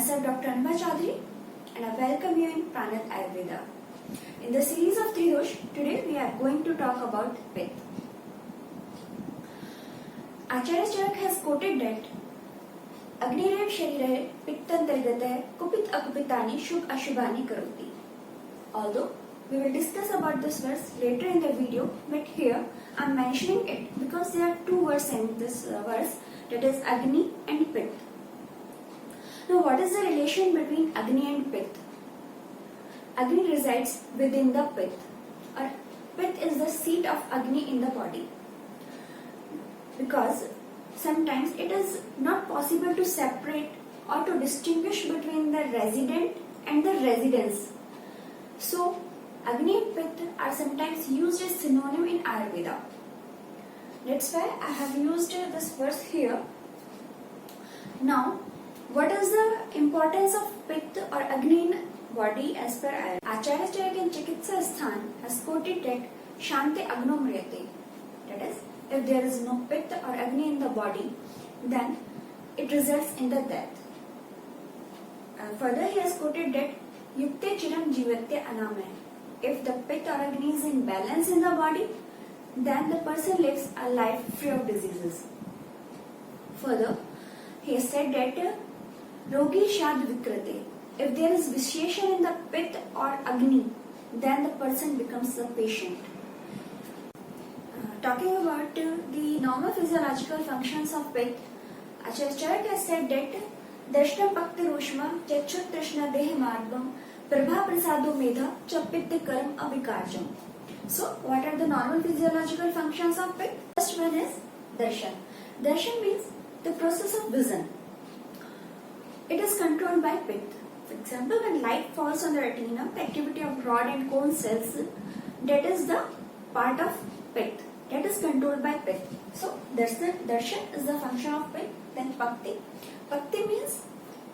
myself Dr. Anva Chaudhary and I welcome you in Pranat Ayurveda. In the series of Tridosh, today we are going to talk about Pitta. Acharya Charak has quoted that Agnirev Sharire Pittantargate Kupit Akupitani Shubh Ashubhani Karoti. Although we will discuss about this verse later in the video, but here I am mentioning it because there are two words in this verse, that is Agni and Pitta. Now what is the relation between Agni and Pitta? Agni resides within the Pitta, or Pitta is the seat of Agni in the body. Because sometimes it is not possible to separate or to distinguish between the resident and the residence. So Agni and Pitta are sometimes used as synonym in Ayurveda. That's why I have used this verse here. Now, what is the importance of Pitta or Agni in body as per Ayurveda? Acharya Charak in Chikitsa Sthan has quoted that Shante Agno Mriyate. That is, if there is no Pitta or Agni in the body, then it results in the death. Further, he has quoted that Yukte Chiram Jivatya Aname. If the Pitta or Agni is in balance in the body, then the person lives a life free of diseases. Further, he has said that Rogi Shad Vikrate. If there is vitiation in the Pitta or Agni, then the person becomes the patient. Talking about the normal physiological functions of Pitta, Acharya Charak has said that Darshna Pakti Roshma Chachut Trishna Dehe Margam Prabha Prasado Medha Cha Pitta Karam Avikarjam. So, what are the normal physiological functions of Pitta? First one is Darshan. Darshan means the process of vision. It is controlled by Pitta. For example, when light falls on the retina, the activity of rod and cone cells, that is the part of Pitta. That is controlled by Pitta. So, Darshan is the function of Pitta. Then Pakti. Pakti means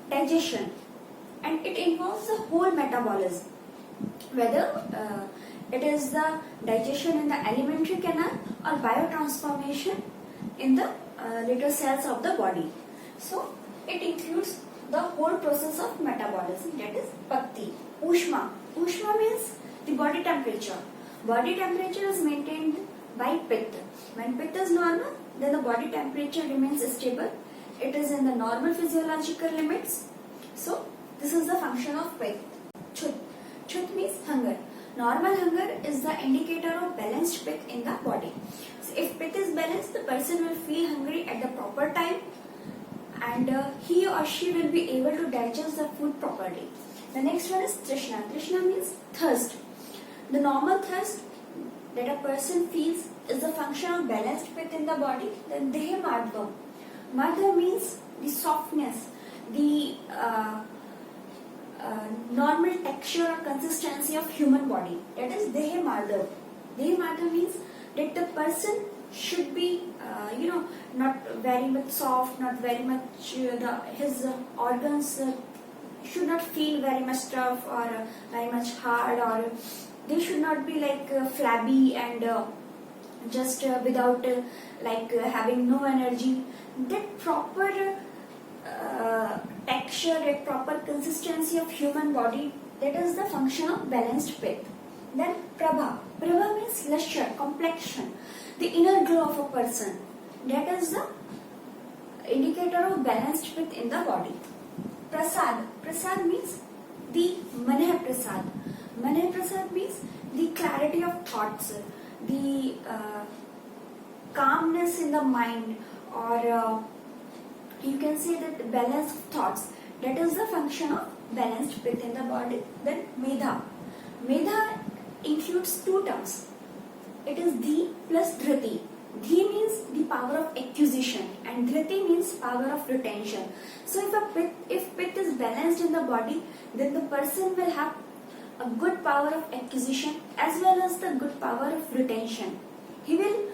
digestion, and it involves the whole metabolism. Whether it is the digestion in the alimentary canal or biotransformation in the later cells of the body. So, it includes the whole process of metabolism, that is Pakti. Ushma. Ushma means the body temperature. Body temperature is maintained by Pitta. When Pitta is normal, then the body temperature remains stable. It is in the normal physiological limits. So, this is the function of Pitta. Chut. Chut means hunger. Normal hunger is the indicator of balanced Pitta in the body. So, if Pitta is balanced, the person will feel hungry at the proper time, and he or she will be able to digest the food properly. The next one is Trishna. Trishna means thirst. The normal thirst that a person feels is the function of balanced Pitta in the body. Then Dehe Madhva. Madhva means the softness, the normal texture or consistency of human body. That is Dehe Madhav. Dehe Madhav means that the person should be, not very much soft, not very much, his organs should not feel very much tough or very much hard, or they should not be like flabby and just without having no energy. That proper texture, that proper consistency of human body, that is the function of balanced Pitta. Then Prabha. Prabha means lustre, complexion, the inner glow of a person. That is the indicator of balanced Pitta in the body. Prasad. Prasad means the Maneh Prasad. Maneh Prasad means the clarity of thoughts, the calmness in the mind, or you can say that balance of thoughts. That is the function of balanced Pitta in the body. Then Medha. Medha includes two terms. It is Dhi plus Dhriti. Dhi means the power of acquisition and Dhriti means power of retention. So if Pitta is balanced in the body, then the person will have a good power of acquisition as well as the good power of retention. He will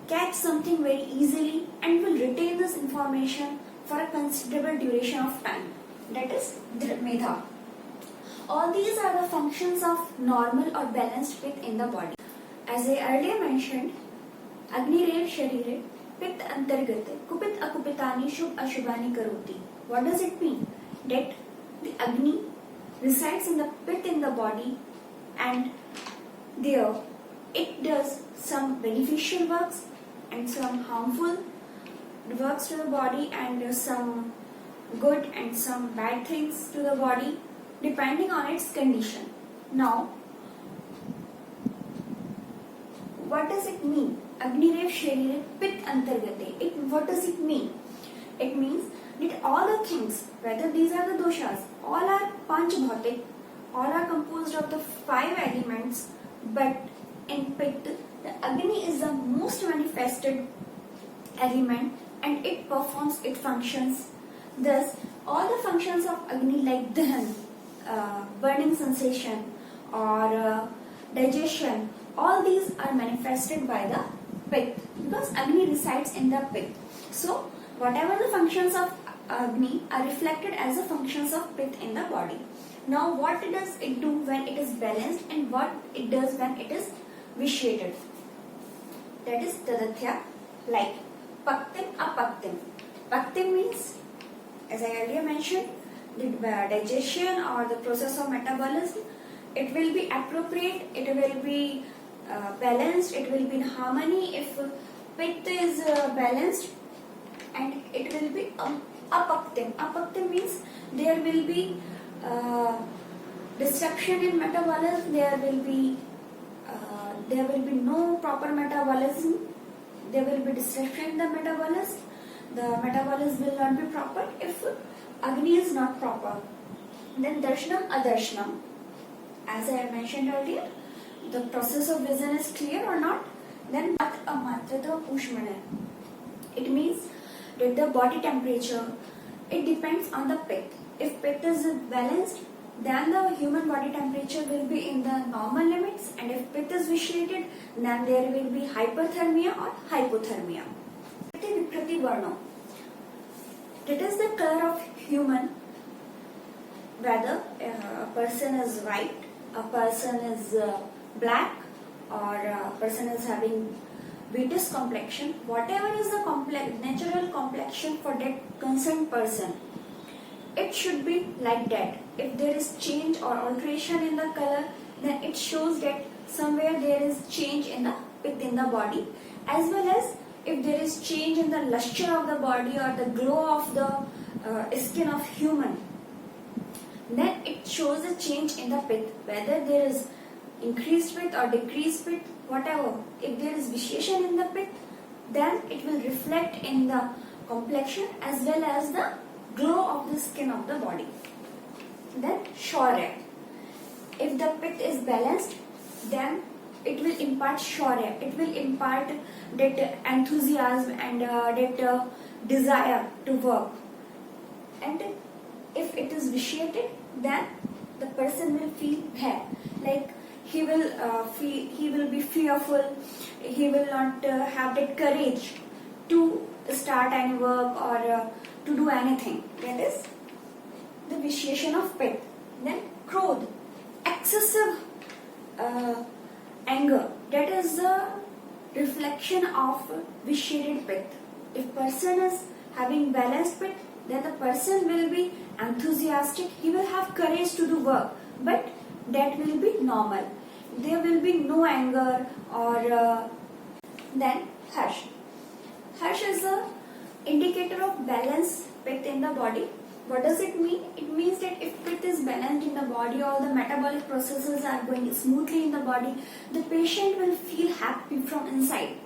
catch something very easily and will retain this information for a considerable duration of time. That is Medha. All these are the functions of normal or balanced Pitta in the body. As I earlier mentioned, Agnirev Sharire Pitta Antargate Kupit Akupitani Shubh Ashubhani Karoti. What does it mean? That the Agni resides in the pit in the body, and there it does some beneficial works and some harmful works to the body, and some good and some bad things to the body depending on its condition. Now, what does it mean? Agnirev Sharire Pit Antargate. What does it mean? It means that all the things, whether these are the doshas, all are Panch-bhautik, all are composed of the 5 elements, but in Pit, the Agni is the most manifested element and it performs its functions. Thus, all the functions of Agni like Dahan, burning sensation, or digestion, all these are manifested by the Pit because Agni resides in the Pit. So, whatever the functions of Agni are reflected as the functions of Pit in the body. Now, what does it do when it is balanced and what it does when it is vitiated? That is Tadatya, like Paktim, Apaktim. Paktim means, as I earlier mentioned, the digestion or the process of metabolism. It will be appropriate, it will be balanced, it will be in harmony if Pitta is balanced, and it will be Apaktim. Apaktim means there will be disruption in metabolism, there will be no proper metabolism, there will be disruption in the metabolism. The metabolism will not be proper if Agni is not proper. Then Darshanam, Adarshanam. As I mentioned earlier, the process of vision is clear or not. Then Amatrata Ushmana. It means that the body temperature, it depends on the Pit. If Pit is balanced, then the human body temperature will be in the normal limits, and if Pit is vitiated, then there will be hyperthermia or hypothermia. Vikriti Varno. It is the color of human, whether a person is white, a person is black, or a person is having Vitis complexion, whatever is the natural complexion for that concerned person, it should be like that. If there is change or alteration in the color, then it shows that somewhere there is change in the Pit in the body, as well as if there is change in the luster of the body or the glow of the skin of human, then it shows a change in the Pit, whether there is increased Pit or decreased Pit, whatever. If there is vitiation in the Pit, then it will reflect in the complexion as well as the glow of the skin of the body. Then Shaurya. If the Pit is balanced, then it will impart Shaurya. It will impart that enthusiasm and that desire to work. And if it is vitiated, then the person will feel bad. Like he will be fearful. He will not have that courage to start any work or to do anything. That is the vitiation of Pit. Then Krodh, excessive anger. That is the reflection of vitiated Pit. If person is having balanced Pit, then the person will be enthusiastic. He will have courage to do work, but that will be normal. There will be no anger or then Harsh. Harsh is the indicator of balanced Pit in the body. What does it mean? It means that if Pit is balanced in the body, all the metabolic processes are going smoothly in the body, the patient will feel happy from inside.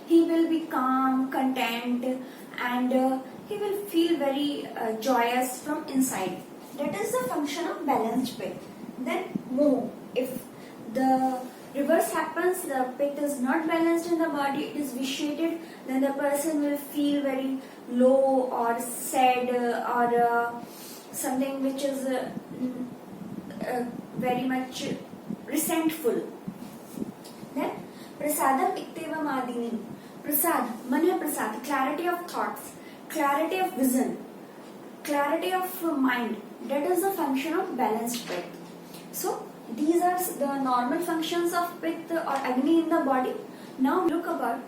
He will be calm, content, and he will feel very joyous from inside. That is the function of balanced Pit. Then Moh. If the reverse happens, the Pit is not balanced in the body, it is vitiated, then the person will feel very low or sad or something which is very much resentful. Then Prasadam Iktevam Adini. Prasad, Manya Prasad, clarity of thoughts, clarity of vision, clarity of mind. That is the function of balanced Pit. So these are the normal functions of Pitta or Agni in the body. Now look about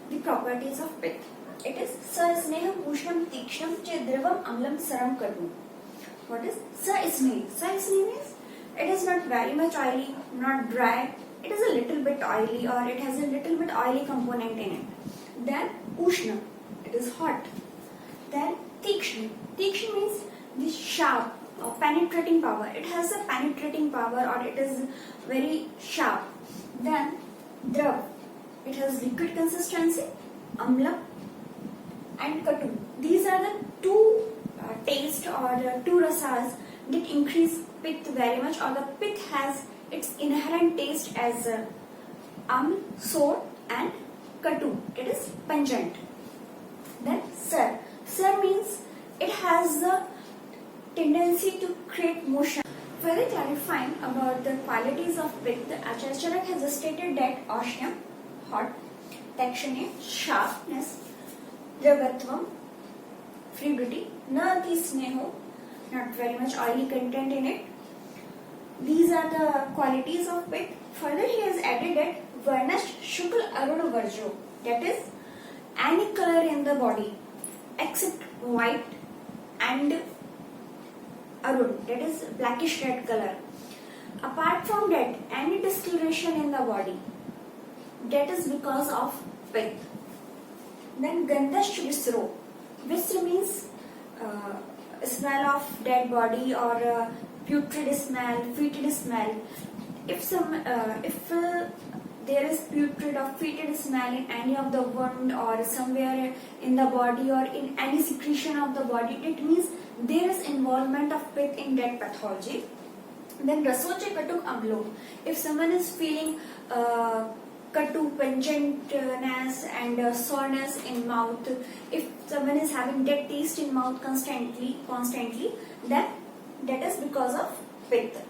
the properties of Pitta. It is Sasneham Ushnam Tikshnam Chedravam Amlam Saram Karmu. What is Saisni? Saisni means it is not very much oily, not dry. It is a little bit oily, or it has a little bit oily component in it. Then Ushna, it is hot. Then Tikshna. Tikshna means the sharp or penetrating power. It has a penetrating power, or it is very sharp. Then Drav, it has liquid consistency. Amla and Katu. These are the two taste or two rasas that increase Pitta very much, or the Pitta has its inherent taste as sour and Katu. It is pungent. Then Sar. Sar means it has the tendency to create motion. Further clarifying about the qualities of Pitta, Acharya Charak has stated that Ashna, hot, Takshanya, sharpness, Dragatvam, fluidity, na ati sneho, not very much oily content in it. These are the qualities of Pitta. Further, he has added that Varnash Shukla Aruna Varjo, that is any color in the body except white and Arun, that is blackish red color. Apart from that, any discoloration in the body, that is because of Pitta. Then Gandash Visro. Visro means smell of dead body, or putrid smell, fetid smell. If there is putrid or fetid smell in any of the wound or somewhere in the body or in any secretion of the body, it means there is involvement of Pitta in that pathology. Then Rasoche Katuk Amlo. If someone is feeling Katu, pungentness and soreness in mouth, if someone is having that taste in mouth constantly, then that is because of Pitta.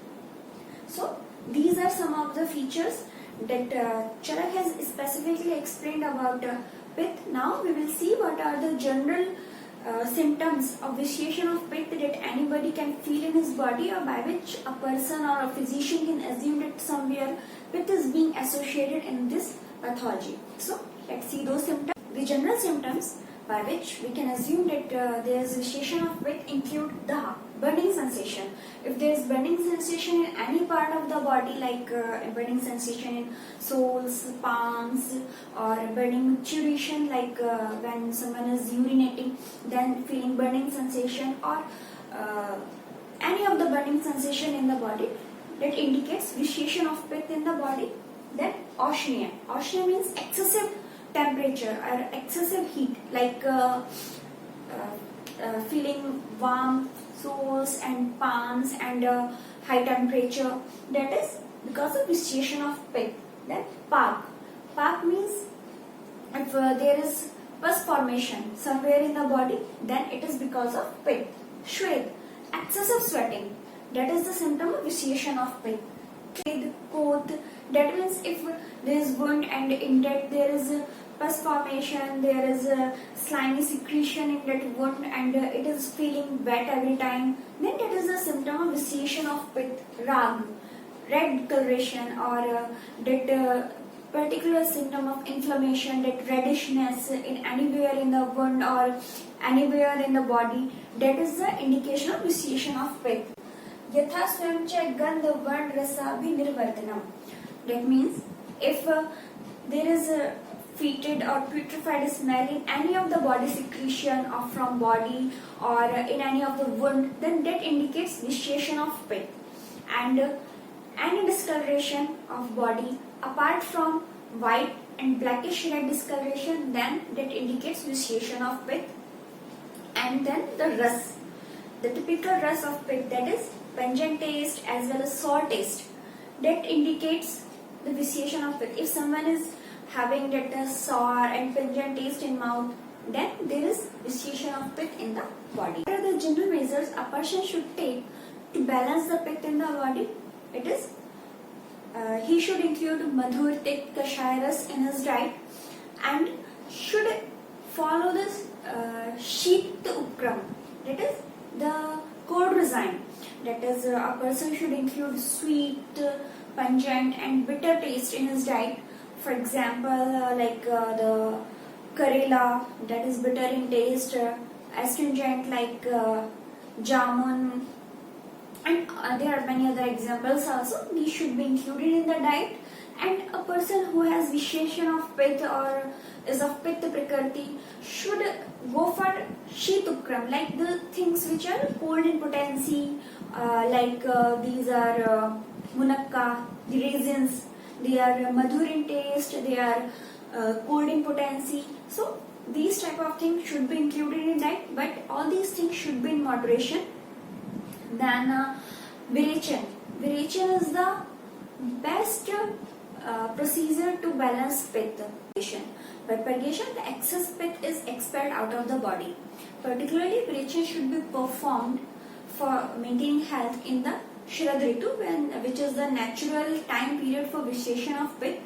So these are some of the features that Charak has specifically explained about Pitta. Now we will see what are the general symptoms of vitiation of Pitta that anybody can feel in his body, or by which a person or a physician can assume that somewhere Pitta is being associated in this pathology. So let's see those symptoms. The general symptoms by which we can assume that there is vitiation of Pitta include the burning sensation. If there is burning sensation in any part of the body, like burning sensation in soles, palms, or burning micturition, like when someone is urinating, then feeling burning sensation, or any of the burning sensation in the body, that indicates vitiation of Pitta in the body. Then Ashniya. Ashniya means excessive temperature or excessive heat, like feeling warm soles and palms and high temperature. That is because of vitiation of Pitta. Then Pak. Pak means if there is pus formation somewhere in the body, then it is because of Pitta. Shwed. Excessive sweating. That is the symptom of vitiation of Pitta. Shwed, Koth. That means if there is wound and in that there is pus formation, there is a slimy secretion in that wound and it is feeling wet every time, then that is a symptom of vitiation of Pitta. Rag, red coloration, or that particular symptom of inflammation, that reddishness in anywhere in the wound or anywhere in the body, that is the indication of vitiation of Pitta. Yatha swayamcha gandha vard rasa bhi nirvartanam. That means if there is a fetid or putrefied smell in any of the body secretion or from body or in any of the wound, then that indicates vitiation of Pitta. And any discoloration of body apart from white and blackish red discoloration, then that indicates vitiation of Pitta. And then the ras, the typical ras of Pitta, that is pungent taste as well as sour taste, that indicates the vitiation of Pitta. If someone is having that sour and pungent taste in mouth, then there is vitiation of Pitta in the body. What are the general measures a person should take to balance the Pitta in the body? It is he should include madhur, thick, kashaya ras in his diet, and should follow this sheet upkram, that is the code design. That is a person should include sweet, pungent and bitter taste in his diet. For example, like the Karela, that is bitter in taste, astringent like jamun, and there are many other examples also. These should be included in the diet. And a person who has vitiation of Pitta or is of Pitta Prakriti should go for Sheetukram, like the things which are cold in potency, these are munakka, the raisins, they are madhur in taste, they are cold in potency. So these type of things should be included in diet, but all these things should be in moderation. Then Virechan. Virechan is the best procedure to balance Pitta. By purgation, the excess Pitta is expelled out of the body. Particularly, Virechan should be performed for maintaining health in the Sharad Ritu, which is the natural time period for vitiation of Pitta.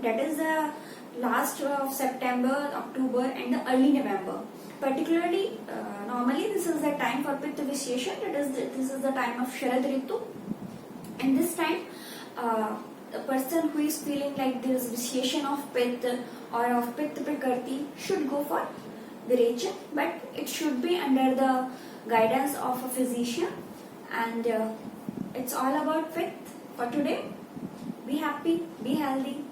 That is the last of September, October, and the early November. Particularly, normally this is the time for Pitta vitiation. This is the time of Sharad Ritu. And this time, the person who is feeling like there is vitiation of Pitta or of Pitta Prakriti should go for Virechan, but it should be under the guidance of a physician. And it's all about Pitta for today. Be happy, be healthy.